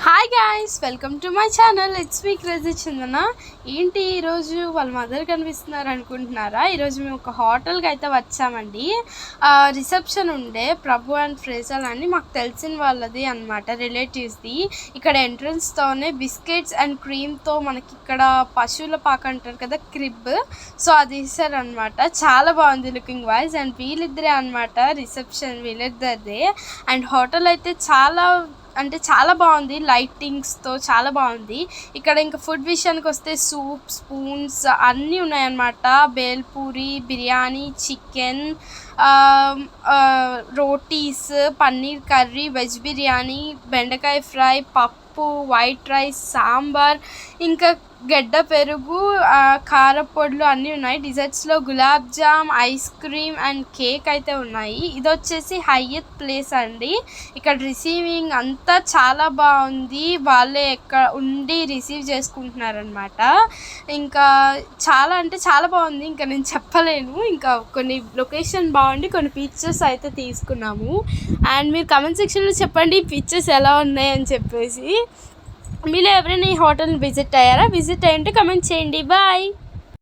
Hi guys, welcome to my channel. It's me crazy Chandana. ఏంటి ఈరోజు వాళ్ళ మదర్ కనిపిస్తున్నారు అనుకుంటున్నారా? ఈరోజు మేము ఒక హోటల్కి అయితే వచ్చామండి. రిసెప్షన్ ఉండే ప్రభు అండ్ ఫ్రేజల్ అని మాకు తెలిసిన వాళ్ళది అనమాట, రిలేటివ్స్ది. ఇక్కడ ఎంట్రన్స్తోనే బిస్కెట్స్ అండ్ క్రీమ్తో మనకి ఇక్కడ పశువుల పాక అంటారు కదా, క్రిబ్, సో అది ఇస్తారనమాట. చాలా బాగుంది లుకింగ్ వైజ్. అండ్ వీళ్ళిద్దరే అనమాట రిసెప్షన్, వీళ్ళిద్దరిదే. అండ్ హోటల్ అయితే చాలా బాగుంది, లైటింగ్స్తో చాలా బాగుంది. ఇక్కడ ఇంకా ఫుడ్ విషయానికి వస్తే సూప్, స్పూన్స్ అన్నీ ఉన్నాయన్నమాట. Bhelpuri, biryani, chicken, rotis, paneer curry, veg biryani, బెండకాయ ఫ్రై, పప్పు, వైట్ రైస్, సాంబార్, ఇంకా గడ్డ పెరుగు, కారపొడులు అన్నీ ఉన్నాయి. డిజర్ట్స్లో gulab jam, ice cream and cake అయితే ఉన్నాయి. ఇది వచ్చేసి హయ్యత్ ప్లేస్ అండి. ఇక్కడ రిసీవింగ్ అంతా చాలా బాగుంది, వాళ్ళే ఎక్కడ ఉండి రిసీవ్ చేసుకుంటున్నారనమాట. ఇంకా చాలా బాగుంది, ఇంకా నేను చెప్పలేను. ఇంకా కొన్ని లొకేషన్ బాగుండి కొన్ని పిక్చర్స్ అయితే తీసుకున్నాము. అండ్ మీరు కమెంట్ సెక్షన్లో చెప్పండి పిక్చర్స్ ఎలా ఉన్నాయని చెప్పేసి. మీలో ఎవరైనా ఈ హోటల్ని విజిట్ అయ్యారా? విజిట్ అయ్యంటే కమెంట్ చేయండి. బాయ్.